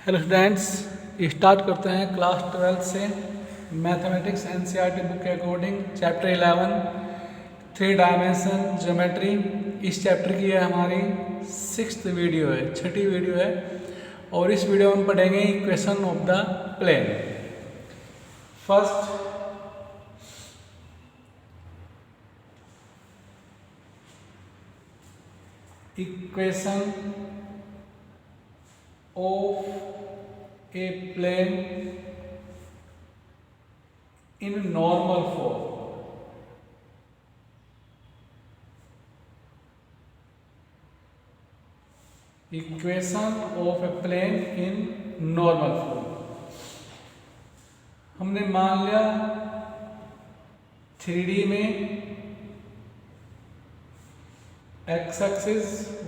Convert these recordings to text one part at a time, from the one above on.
Hello students, start करते हैं class 12 से मैथमेटिक्स एनसीईआरटी बुक के अकॉर्डिंग चैप्टर 11 3 डायमेंशन ज्योमेट्री। इस चैप्टर की है हमारी 6th वीडियो है, 6ठी वीडियो है। और इस वीडियो में हम पढ़ेंगे equation of the plane. First equation of a plane in normal form। Equation of a plane in normal form. हमने मान लिया 3D में x axis,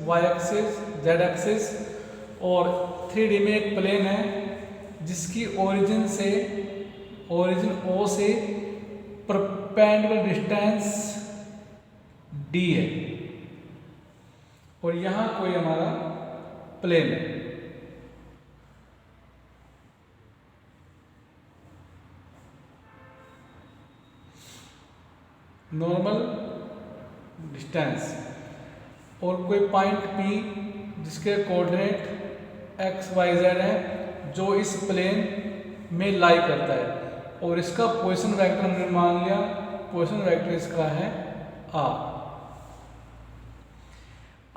y axis, z axis और 3D में एक प्लेन है जिसकी ओरिजिन O से परपेंडिकुलर डिस्टेंस d है और यहाँ कोई हमारा प्लेन है। नॉर्मल डिस्टेंस और कोई पॉइंट P जिसके कोऑर्डिनेट x y z है जो इस प्लेन में लाई करता है और इसका पोजीशन वेक्टर हमने मान लिया, पोजीशन वेक्टर इसका है r।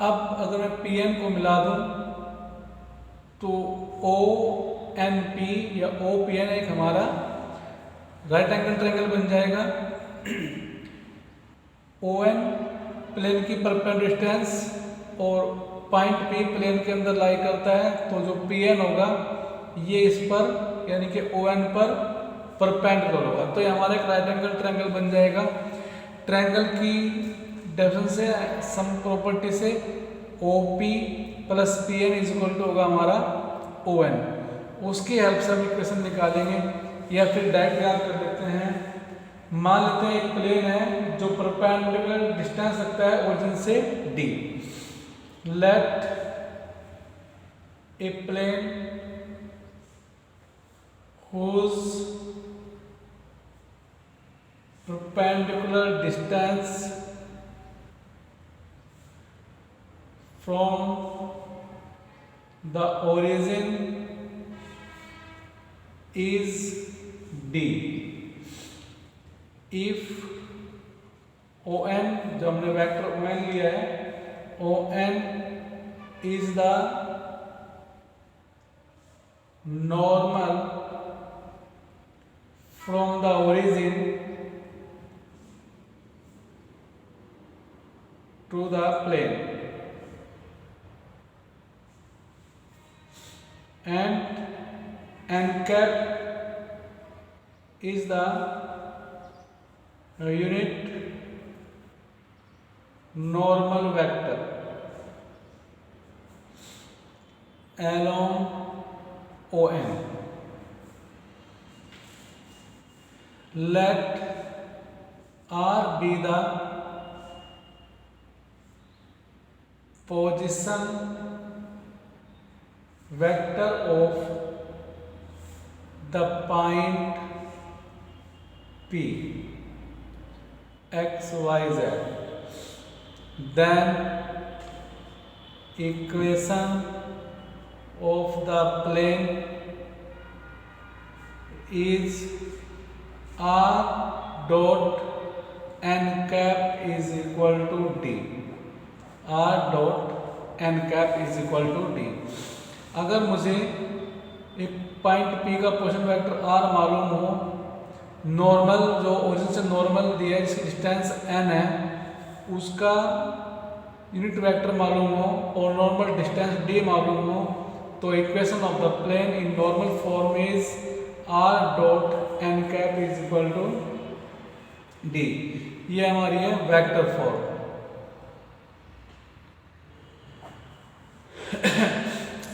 अब अगर मैं Pn को मिला दूं तो ONP या OPN एक हमारा राइट एंगल ट्रायंगल बन जाएगा। ON प्लेन की परपेंडिकुलर डिस्टेंस और पॉइंट P प्लेन के अंदर लाई करता है, तो जो Pn होगा ये इस पर यानी कि ON पर परपेंडिकुलर होगा। तो ये हमारा एक राइट एंगल ट्रायंगल बन जाएगा। ट्रायंगल की डेफिनेशन से, सम प्रॉपर्टी से OP plus Pn is equal to होगा हमारा ON। उसकी हेल्प से हम इक्वेशन निकालेंगे या फिर डायरेक्ट याद कर लेते हैं। मान लेते हैं एक प्लेन है जो परपेंडिकुलर डिस्टेंस रखता है ओरिजिन से d। Let a plane whose perpendicular distance from the origin is d। If ON, जो हमने वेक्टर ON लिया है, ON is the normal from the origin to the plane and n cap is the unit normal vector along ON। Let R be the position vector of the point P x y z। Then equation of the plane is R dot n cap is equal to d। R dot n cap is equal to d। अगर मुझे एक point P का position vector R मालूम हो, normal जो origin से normal दिया है जिसकी डिस्टेंस n है उसका यूनिट वेक्टर मालूम हो और नॉर्मल डिस्टेंस d मालूम हो, तो equation of the plane in normal form is R dot n cap is equal to d। ये हमारी है वेक्टर फॉर्म।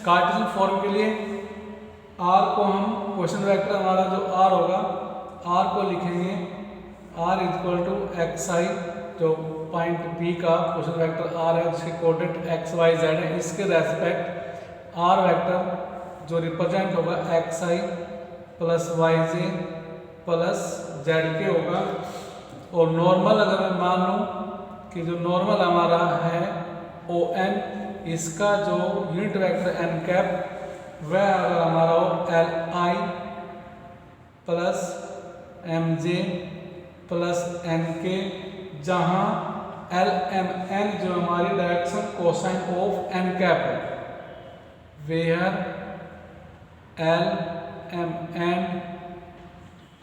कार्टेशियन फॉर्म के लिए R को हम क्वेश्चन वेक्टर हमारा जो R होगा, R को लिखेंगे R is equal to xi, जो पॉइंट P का क्वेश्चन वेक्टर R है जिसके कोऑर्डिनेट x y z है, इसके रेस्पेक्ट R वेक्टर जो रिप्रेजेंट होगा एक्स आई प्लस वाई जे प्लस जेड के होगा। और नॉर्मल अगर मैं मान लूँ कि जो नॉर्मल हमारा है ओ एन, इसका जो यूनिट वेक्टर एन कैप वह अगर हमारा हो L I plus M J plus N K, जहाँ एल एम एन जो हमारी direction cosine of N cap है, where L M N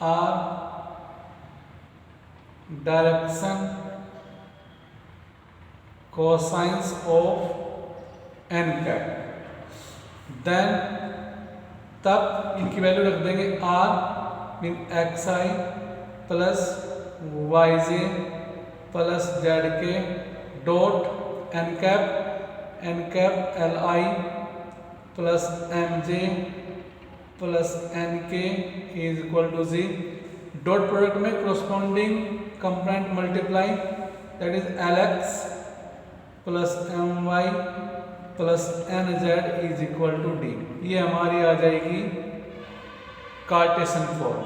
are direction cosines of N cap. Then तब इनकी वैल्यू रख देंगे R mean X I plus Y J plus Z K dot N cap L I plus M J plus N K is equal to G. Dot product में corresponding component multiply, that is l x plus m y plus n z is equal to d. ये हमारी आ जाएगी Cartesian form.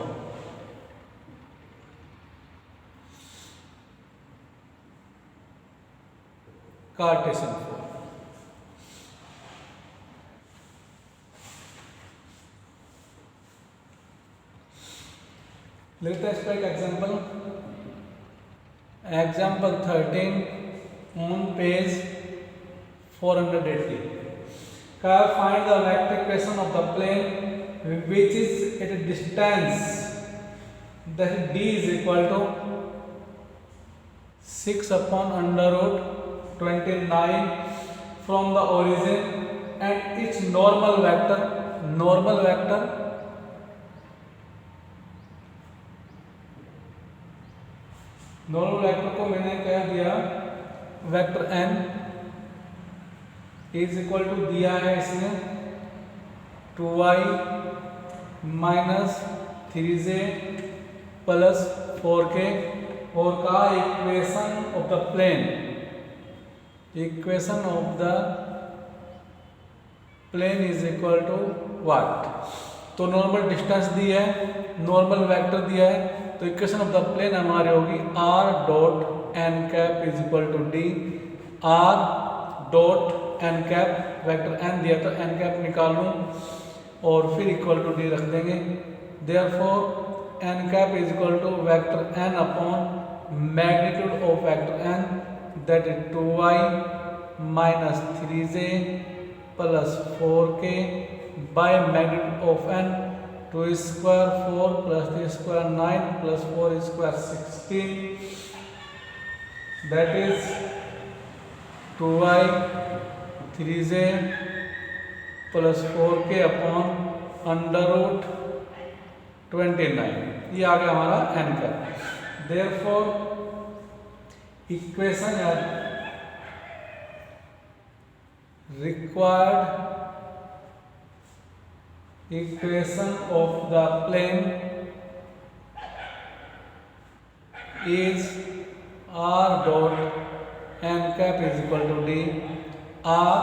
Cartesian form. Latest एक example, example 13 on page 480 का find the vector equation of the plane which is at a distance that d is equal to 6 upon under root 29 from the origin and its normal vector को मैंने क्या दिया, vector n is equal to दिया है इसमें 2y minus 3j plus 4k, और का equation of the plane is equal to what. तो नॉर्मल डिस्टेंस दी है, नॉर्मल वेक्टर दिया है, तो इक्वेशन ऑफ द प्लेन हमारी होगी r dot N cap is equal to d. r dot N cap vector n दिया तो एन कैप निकाल लूँ और फिर इक्वल टू डी रख देंगे। Therefore n cap is equal to vector n upon magnitude of vector n, that is 2y minus 3j plus 4k by magnitude of n, 2 square 4 plus 3 square 9 plus 4 square 16, that is 2y 3j plus 4k upon under root 29। ये आ गया हमारा n का। Therefore equation या required equation of the plane is r dot N cap is equal to d. r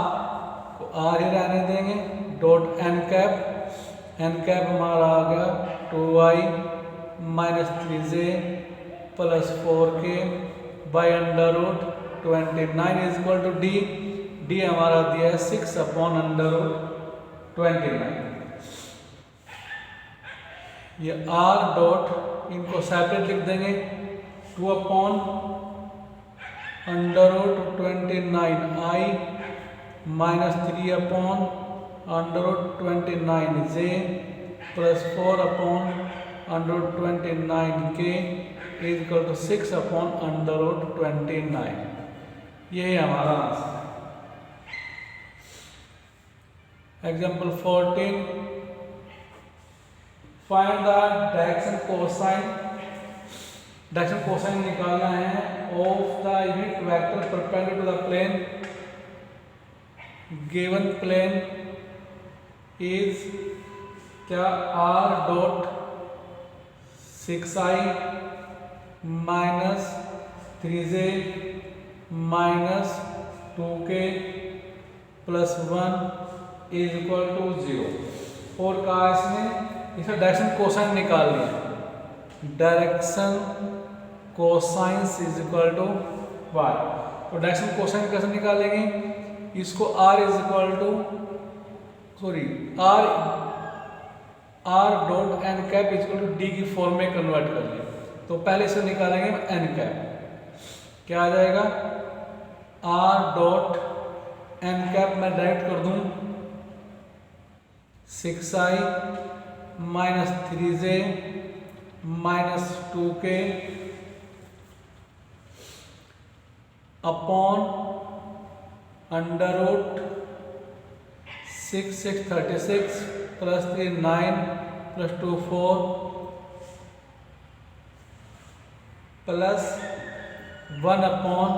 को r ही रहने देंगे, डॉट एन कैप हमारा आ गया 2y minus 3j plus 4k by under root 29 is equal to d. D हमारा दिया है 6 अपॉन अंडर रूट 29। ये r डॉट इनको सेपरेट लिख देंगे, 2 upon under root 29 i minus 3 upon under root 29 j plus 4 upon under root 29 k is equal to 6 upon under root 29। यही हमारा answer है। Example 14, find the direction cosine निकालना है of the unit vector perpendicular to the plane. Given plane is क्या r dot 6i minus 3j minus 2k plus 1 is equal to 0। और कहा इसने इसका डायरेक्शन कोसाइन निकालनी है, direction cosines is equal to what. तो डायरेक्शन कोसाइन कैसे निकालेंगे, इसको r is equal to r dot N cap is equal to D की फॉर्म में कन्वर्ट कर लें। तो पहले इसे निकालेंगे एन कैप, क्या आ जाएगा r डॉट एन कैप मैं डायरेक्ट कर दूं 6i minus 3j minus 2k upon under root 6 6 36 plus 3 9 plus 2 4 plus 1 upon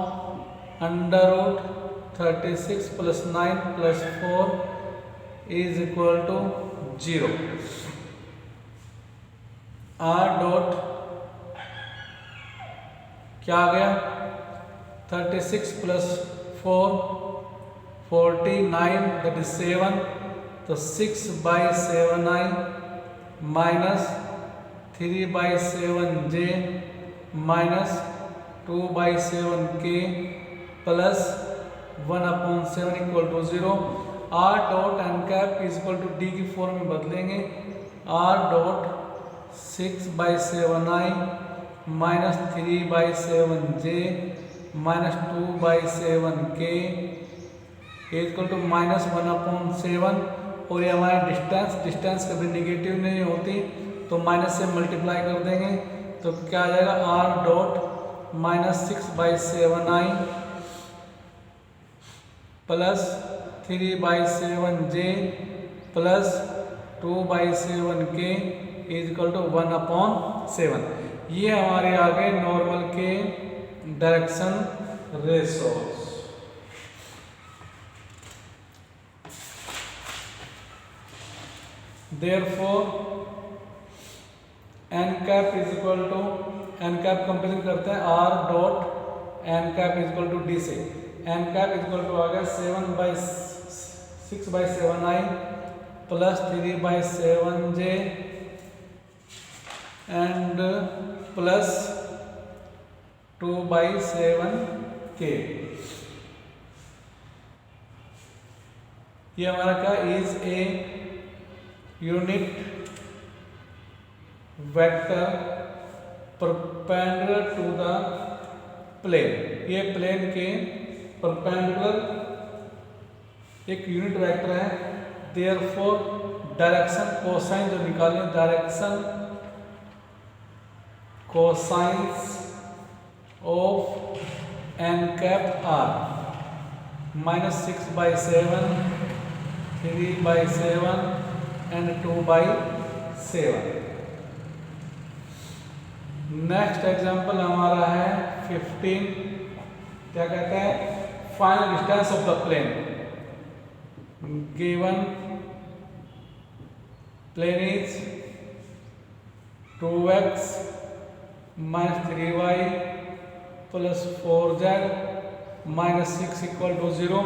under root 36 plus 9 plus 4 is equal to 0। r dot क्या आ गया 36 प्लस 4 49 दैट इज 7, तो 6/7i minus 3/7j minus 2/7k plus 1/7 equal to 0। r dot N cap is equal to D की form में बदलेंगे, r dot 6/7i minus 3/7j minus 2/7k equal to minus 1/7। और ये हमारी डिस्टेंस कभी negative नहीं होती तो माइनस से मल्टीप्लाई कर देंगे, तो क्या आ जाएगा r dot minus 6/7i plus 3/7j plus 2/7k is equal to 1/7। ये हमारे आ गए नॉर्मल के direction ratios. Therefore n cap is equal to n cap comparison करते हैं r dot n cap is equal to d से। n cap is equal to आ गया 6/7i plus 3/7j and plus 2/7k। ये हमारा क्या is a unit vector perpendicular to the plane. ये plane के परपेंडिकुलर एक यूनिट वेक्टर है। देयरफॉर डायरेक्शन कोसाइन जो निकालें, direction cosines of N cap are minus 6/7 3/7 and 2/7। Next example हमारा है 15। क्या कहते हैं, find distance of the plane. Given plane is 2x minus 3y plus 4z minus 6 equal to 0।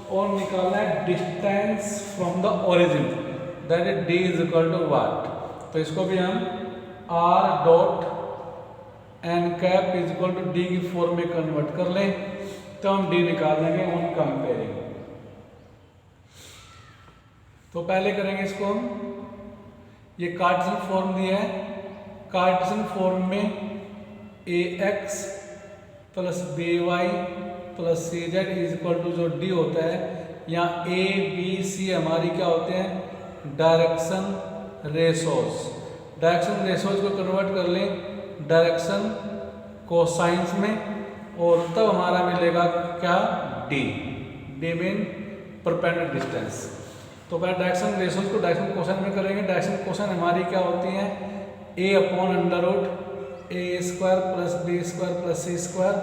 और निकालना है distance from the origin, that is d is equal to what. तो इसको भी हम r dot N cap is equal to D की form में convert कर लें, तो हम d निकाल लेंगे ऑन कंपेयरिंग। तो पहले करेंगे इसको हम, ये कार्टेशियन फॉर्म दिया है, कार्टेशियन फॉर्म में ax plus by plus c z is equal to जो डी होता है, यहाँ ए बी सी हमारी क्या होते हैं, डायरेक्शन रेशोस। डायरेक्शन रेशोस को कन्वर्ट कर लें डायरेक्शन कोसाइंस में, और तब हमारा मिलेगा क्या, D. D mean perpendicular distance. तो पहले डायरेक्शन रेशोस को डायरेक्शन कोसाइन में करेंगे। डायरेक्शन कोसाइन हमारी क्या होती है, A upon under root A square plus B square plus C square,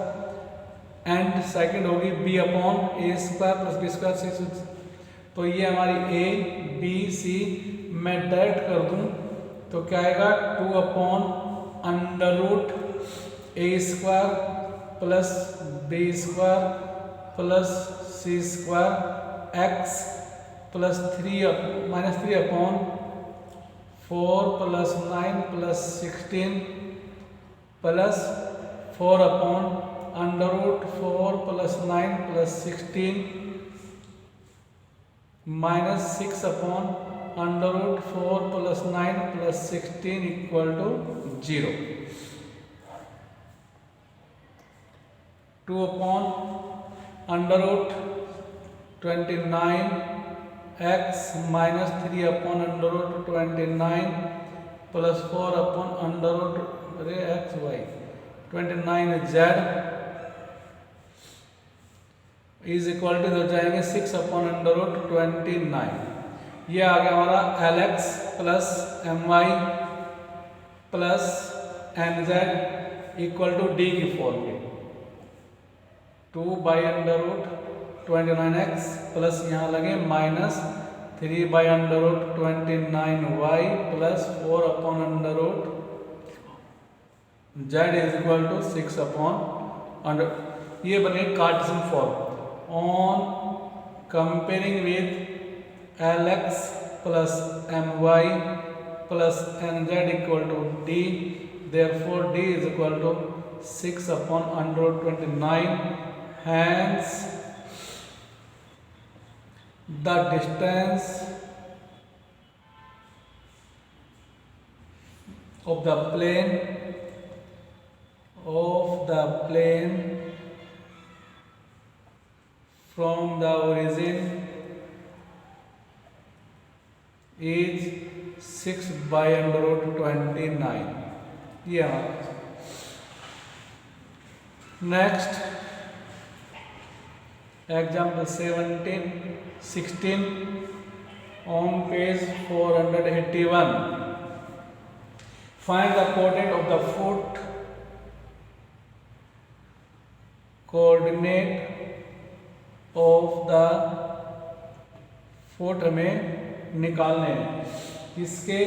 and second होगी b upon A square plus B square C. तो ये हमारी ए बी सी मैं डायरेक्ट कर दूं तो क्या आएगा, 2 upon under root A square plus B square plus C square x plus 3 minus 3 upon 4 plus 9 plus 16 plus 4 upon under root 4 plus 9 plus 16 minus 6 upon under root 4 plus 9 plus 16 equal to 0। 2 upon under root 29 x minus 3 upon under root 29 plus 4 upon under root x y 29 z is equal to हो जाएंगे 6 upon under root 29। ये आ गया हमारा l x plus m y plus n z equal to D की form में 2 by under root 29x plus यहाँ लगे minus 3 by under root 29y plus 4 upon under root z is equal to 6 upon under. ये बने Cartesian form on comparing with l x plus m y plus n z equal to d, therefore d is equal to 6 upon under root 29। Hence the distance of the plane from the origin is 6 by under root 29। Yeah. Next example 16 on page 481। find the coordinate of the foot हमें निकालने हैं। इसके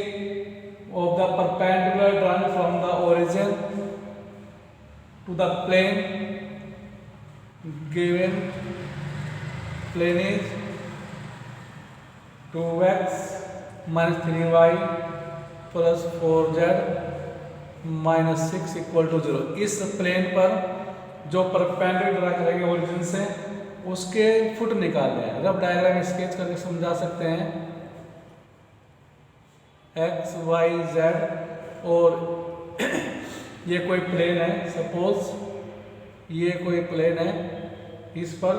of the perpendicular drawn from the origin to the plane given plane is 2x minus 3y plus 4z minus 6 equal to 0। इस plane पर जो perpendicular draw करेंगे origin से उसके फुट निकालने हैं। रफ डायग्राम स्केच करके समझा सकते हैं। x y z और ये कोई प्लेन है, सपोज ये कोई प्लेन है, इस पर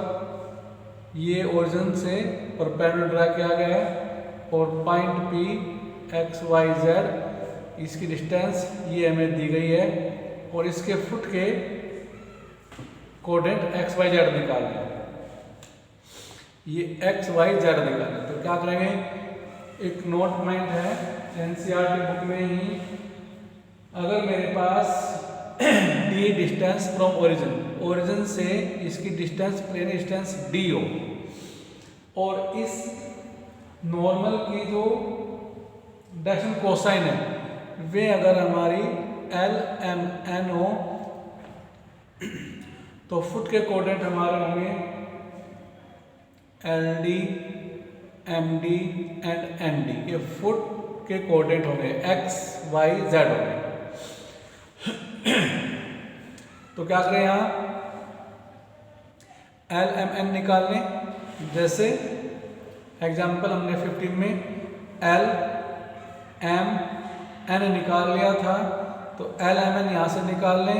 ये ओरिजिन से परपेंडिकुलर ड्रा किया गया है और point P x y z इसकी डिस्टेंस ये हमें दी गई है और इसके फुट के कोऑर्डिनेट x y z निकालना है। ये x y z निकालना है तो क्या करेंगे, एक नोट पॉइंट है एनसीईआरटी बुक में ही, अगर मेरे पास d डिस्टेंस फ्रॉम ओरिजिन से इसकी डिस्टेंस प्लेन डिस्टेंस d हो और इस नॉर्मल की जो डायरेक्शन कोसाइन है वे अगर हमारी l m n हो तो फुट के कोऑर्डिनेट हमारे होंगे l d m d and n d. ये फुट के कोऑर्डिनेट होंगे x y z होंगे। तो क्या करें, यहाँ एल एम एन निकाल लें। जैसे एग्जाम्पल हमने 15 में एल एम एन निकाल लिया था तो एल एम एन यहाँ से निकाल लें,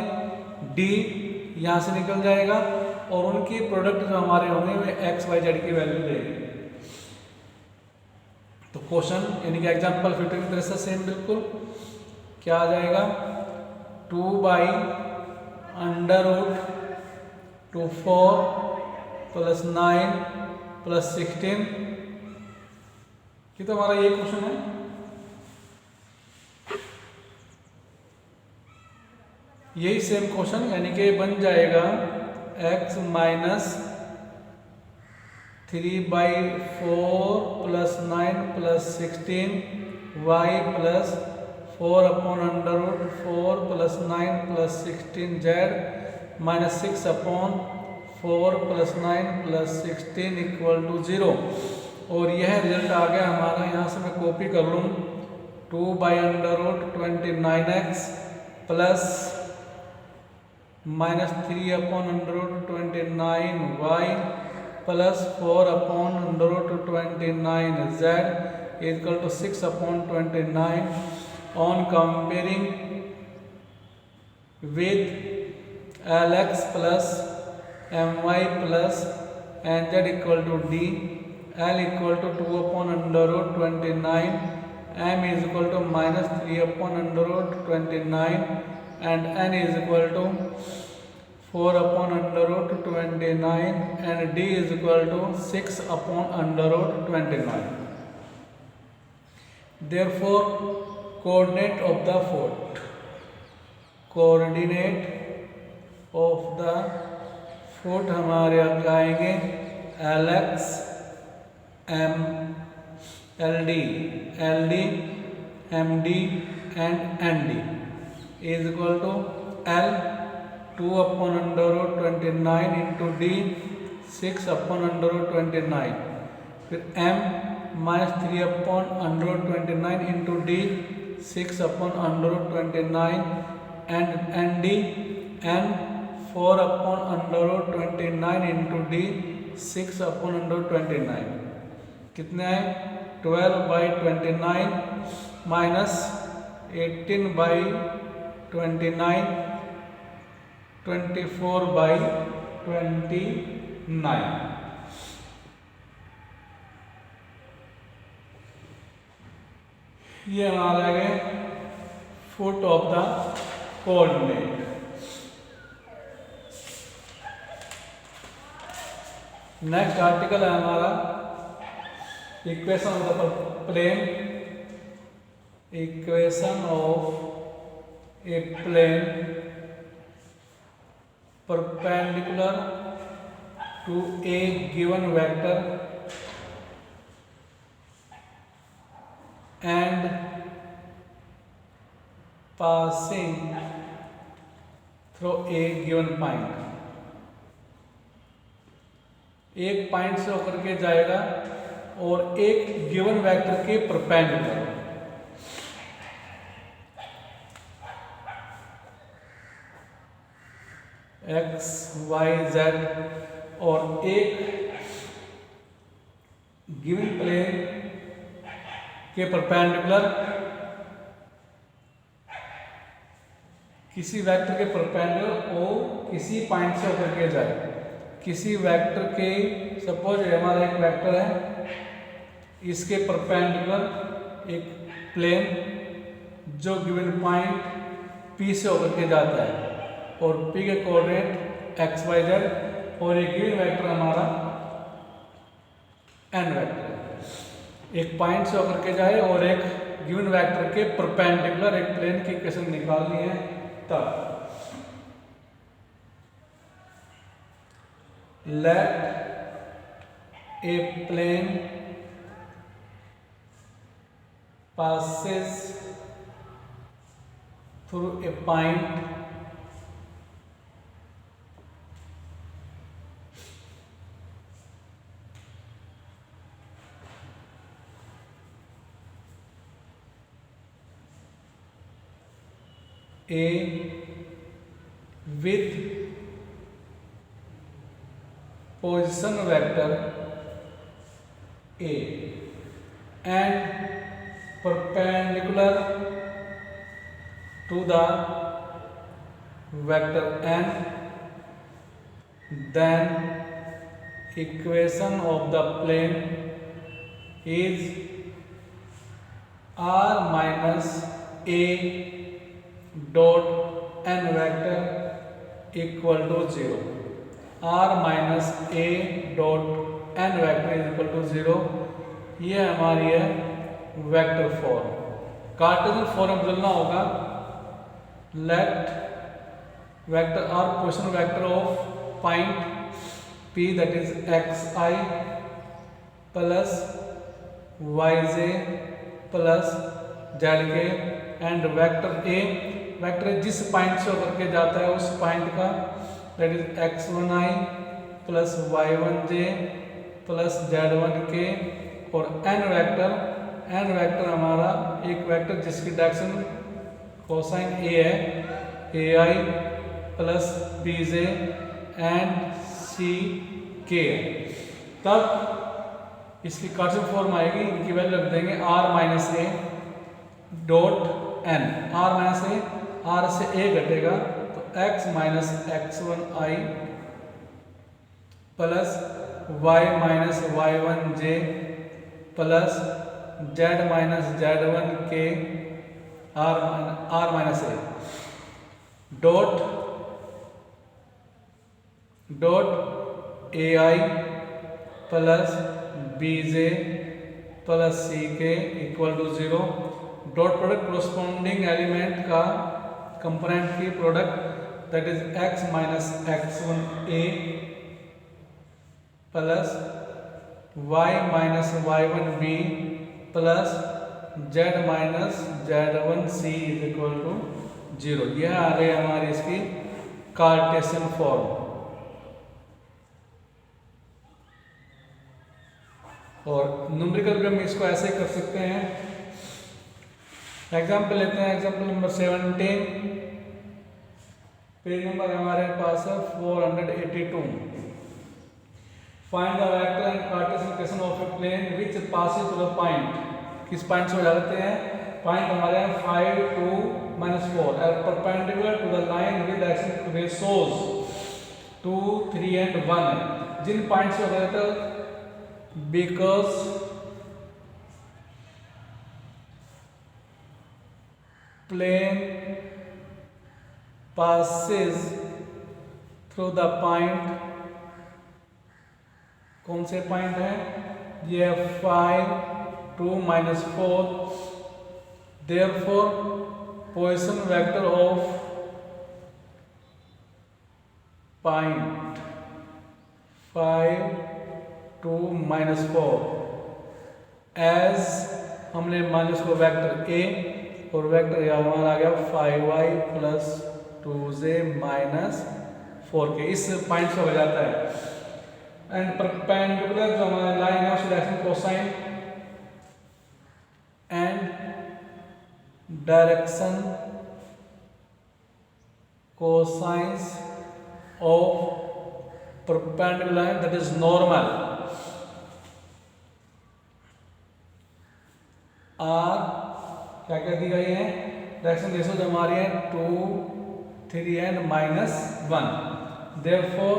डी यहाँ से निकल जाएगा और उनकी प्रोडक्ट जो हमारे होंगे वे एक्स वाई जेड की वैल्यू देंगे। तो क्वेश्चन यानी कि एग्जाम्पल 15 की तरह से सेम बिल्कुल क्या आ जाएगा, 2 by under root 4 plus 9 plus 16। ये तो हमारा ये क्वेश्चन है। यही सेम क्वेश्चन यानी कि बन जाएगा x minus 3/4 plus 9 plus 16 y plus 4 upon under root 4 plus 9 plus 16 z minus 6 upon 4 plus 9 plus 16 equal to 0। और यह रिजल्ट आ गया हमारा, यहाँ से मैं कॉपी कर लूँ, 2/√29x plus -3/√29y plus 4/√29z equal to 6/29 on comparing with Lx plus My plus Nz equal to D, L equal to 2/√29, M is equal to -3/√29 and N is equal to 4/√29 and D is equal to 6/√29. Therefore, coordinate of the foot हमारे अब आएंगे Lx, M, LD, MD and ND is equal to L 2/√29 into D 6/√29, फिर M -3/√29 into D 6/√29 and ND N 4/√29 into D 6/29 कितने आए 12/29 minus 18/29 24/29। ये हमारा है foot of the coordinate. Next article है हमारा equation of the plane, equation of a plane perpendicular to a given vector and passing through a given point। एक point से होकर के जाएगा और एक गिवन वेक्टर के परपेंडिकुलर, x y z, और एक गिवन प्लेन के परपेंडिकुलर किसी वेक्टर के परपेंडिकुलर और किसी पॉइंट से होकर के जाए। किसी वेक्टर के, सपोज हमारा एक वेक्टर है, इसके परपेंडिकुलर एक प्लेन जो गिवन पॉइंट P से होकर के जाता है और P के कोऑर्डिनेट x y z, और एक गिवन वेक्टर हमारा n वेक्टर एक पॉइंट से होकर के जाए और एक गिवन वेक्टर के परपेंडिकुलर एक प्लेन की इक्वेशन निकालनी है। तब let a plane passes through a point A with position vector A and perpendicular to the vector n, then equation of the plane is r minus a dot n vector equal to 0। r minus a dot n vector is equal to 0। ये हमारी है vector form. Cartesian form में बदलना होगा। Let vector r position vector of point P that is xi plus yj plus zk and vector A, vector जिस point से होकर के जाता है उस पॉइंट का, that is x1i plus y1j plus z1k और एन वेक्टर हमारा एक वेक्टर जिसकी डायरेक्शन कोसाइन ए है, ए i plus b J and सी के, तब इसकी कार्टेशियन फॉर्म आएगी, इनकी वैल्यू रख देंगे r minus a dot n. R minus a, r से ए घटेगा तो x minus x one i plus y minus y one j plus z minus z one k r minus a dot a i plus b j plus c k equal to 0। Dot product corresponding element का component की product that is x minus x one a plus y minus y one B plus z minus z one c is equal to 0। यह आ गई हमारी इसकी Cartesian form. और numerical भी हम इसको ऐसे कर सकते हैं। एग्जाम्पल लेते हैं, एग्जाम्पल नंबर 17, पेज नंबर हमारे पास है 482। Find the vector and Cartesian equation of a plane which passes through the point. किस पॉइंट से हो जाते हैं? पॉइंट हमारे हैं 5 2 -4 at perpendicular to the line with direction ratios 2 3 and 1 है। जिन पॉइंट से हो जाता है because plane passes through the point, कौन से पॉइंट है? ये 5 2 -4, therefore position vector of point 5 2 -4 as हमने मान लिया उसको वेक्टर ए और वेक्टर यहाँ हमारा आ गया 5y plus 2z minus 4k। इस पॉइंट से हो जाता है। एंड परपेंडिकुलर जो हमारा लाइन है उसकी direction cosine and direction cosines of perpendicular line that is normal are क्या क्या दी गई है? डायरेक्शन रेशोज हमारी है 2 3 and -1। Therefore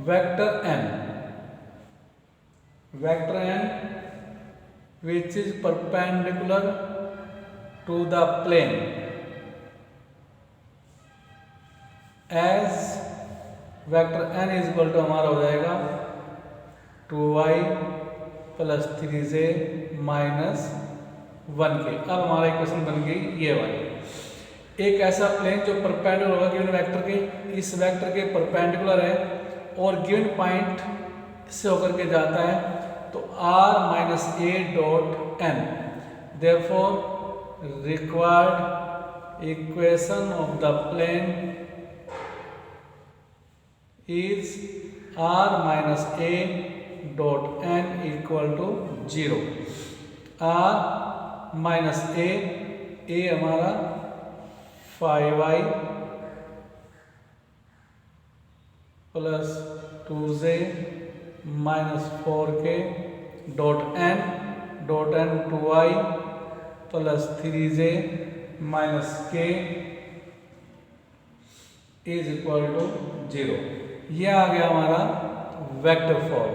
vector n which is perpendicular to the plane as vector n is equal to हमारा हो जाएगा 2y plus 3z minus 1k। अब हमारा इक्वेशन बन गई ये वाली। एक ऐसा प्लेन जो परपेंडिकुलर होगा गिवन वेक्टर के, इस वेक्टर के परपेंडिकुलर है और गिवन पॉइंट से होकर के जाता है, तो r minus a dot n। Therefore required equation of the plane is r minus a dot n equal to 0। r minus a हमारा 5y plus 2z minus 4k dot n 2y plus 3z minus k is equal to 0। यह आ गया हमारा vector form.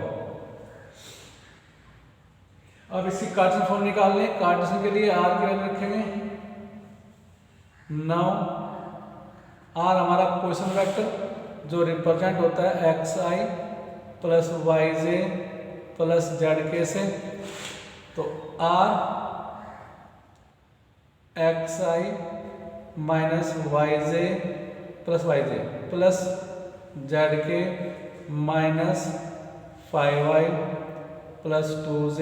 अब इसकी Cartesian form निकाल लें। Cartesian के लिए आर की वैल्यू रखेंगे 9। आर हमारा पोजीशन वेक्टर जो रिप्रेजेंट होता है एक्स आई प्लस वाई जे प्लस जेड के से, तो r x i minus y J plus Z k minus 5y plus 2z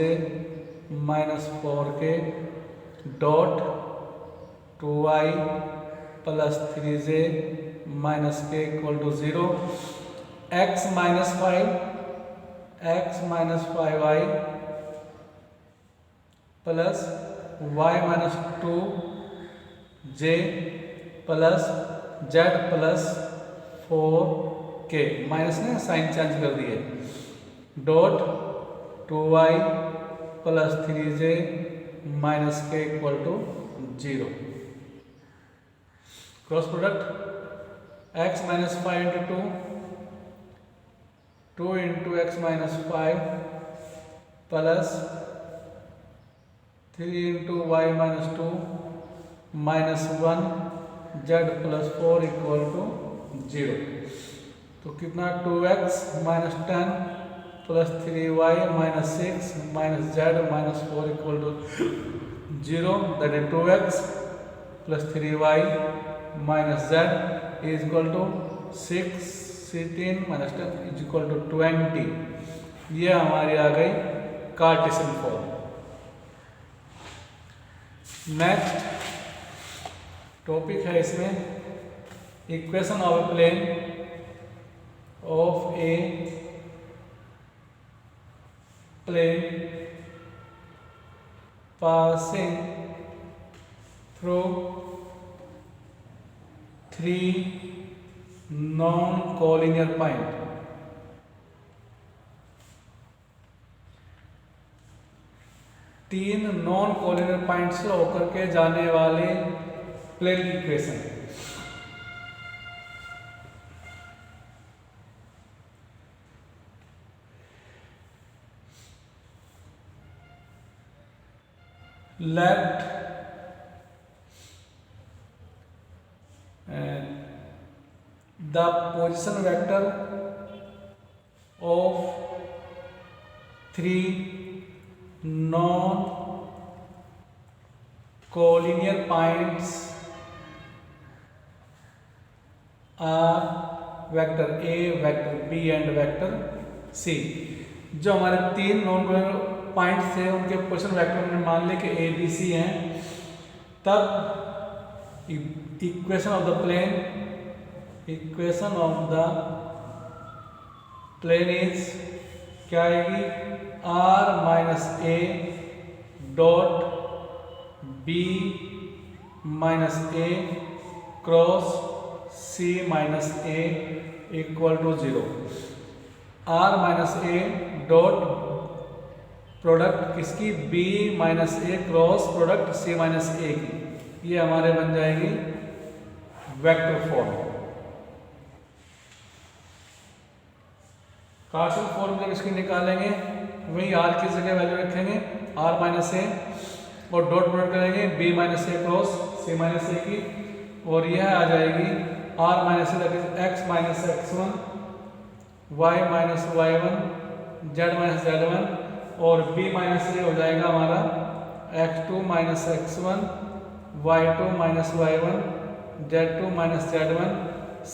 minus 4k dot 2y plus 3z minus k equal to 0। x minus 5y plus y minus 2 j plus z plus 4 k, minus ने sign change कर दिए, dot 2y plus 3j minus k equal to 0। Cross product x minus 5 into 2 into x minus 5 plus 3 into y minus 2 minus 1 z plus 4 equal to 0। तो कितना 2x minus 10 plus 3y minus 6 minus z minus 4 equal to 0, that is 2x plus 3y minus z is equal to 16 minus 10 is equal to 20। ये हमारी आ गई Cartesian form. Next topic है इसमें equation of a plane of a plane passing through 3 non-collinear point। तीन non collinear point से होकर के जाने वाले प्लेन की equation. Let the position vector of 3 non-collinear points are vector A, vector B and vector C। जो हमारे तीन नॉन कोलिनियर पॉइंट थे उनके पोजीशन वेक्टर हमने मान लिया कि ए बी सी हैं, तब equation of the plane is क्या आएगी, r minus a dot b minus a cross c minus a equal to 0। R minus a dot product किसकी, b minus a cross product c minus a की, ये हमारे बन जाएगी vector form. Cartesian form जब इसकी निकालेंगे वही r की जगह वैल्यू रखेंगे r माइनस ए और डॉट प्रोडक्ट करेंगे b minus a cross c minus a की, और यह आ जाएगी r minus a that is x minus x1 y minus y1 z minus z1, और b माइनस ए हो जाएगा हमारा x2 minus x1 y2 minus y1 z2 minus z1,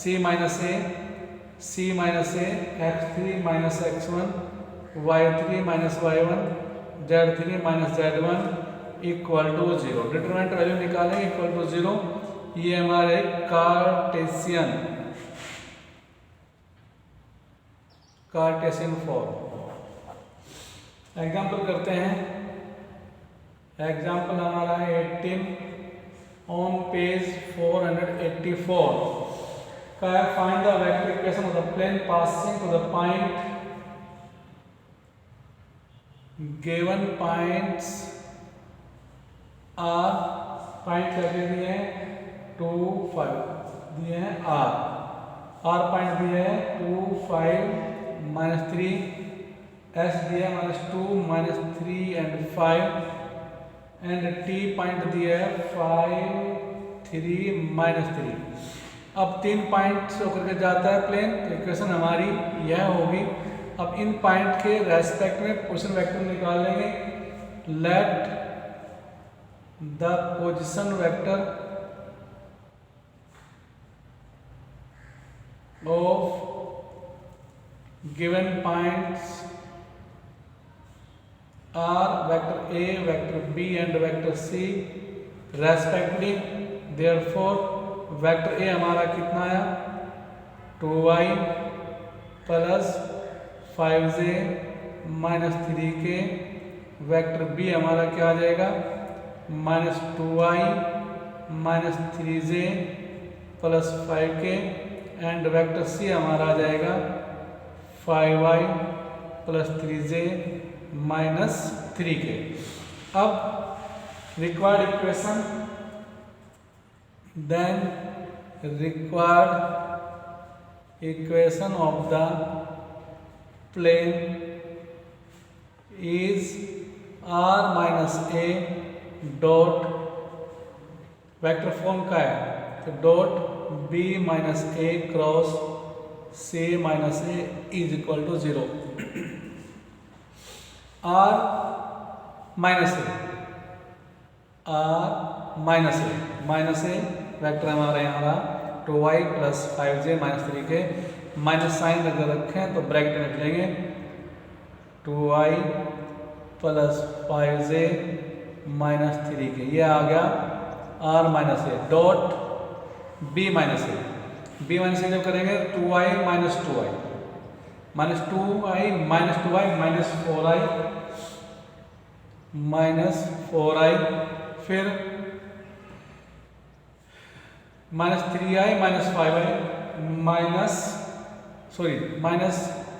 c minus a x3 minus x1 y3 minus y1 z3 minus z1 equal to 0। Determinant value निकालेंगे equal to 0। ये हमारे Cartesian form. Example करते हैं। Example हमारा है 18 on page 484 का है, find the vector equation of the plane passing to the point given points are, point लगे दिए हैं 2 5 दिए हैं आर पॉइंट दिए हैं 2 5 माइनस 3, एस दिया है -2 -3 एंड 5 एंड टी पॉइंट दिया है 5 3 -3। अब 3 पॉइंट से होकर के जाता है प्लेन, तो इक्वेशन हमारी यह होगी। अब इन पॉइंट के रेस्पेक्ट में पोजीशन वेक्टर निकाल लेंगे। Let the position vector of given points are vector a, vector b and vector c respectively. Therefore vector a हमारा कितना आया 2y plus 5j minus 3k vector B हमारा क्या आ जाएगा, -2i -3j plus 5k and vector सी हमारा आ जाएगा 5i plus 3j minus 3k। अब required equation, then required equation of the plane is r minus a dot vector form का है तो dot b minus a cross c minus a is equal to 0। r minus a vector हमारे यहाँ रहा 2i plus 5j minus 3k, minus sign अगर रखें तो bracket में लेंगे 2i plus 5j minus 3k, ये आ गया r minus a dot b minus a जब करेंगे 2i minus 2i minus 4i फिर minus 3i minus 5i minus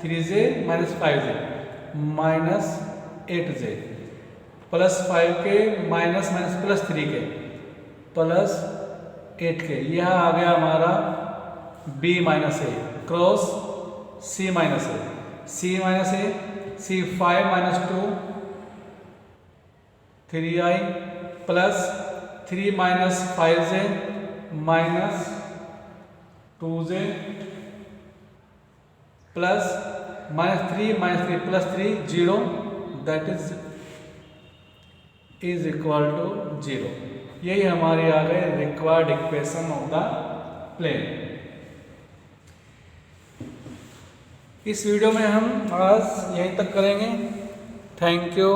3j minus 5j minus 8j plus 5k minus plus 3k plus 8k। यह आ गया हमारा b minus a cross c minus a c 5 minus 2 3i plus 3 minus 5j minus 2j plus minus 3 plus 3 0 that is equal to 0। यही हमारी आ गए required equation of the plane. इस video में हम आज यहीं तक करेंगे। Thank you.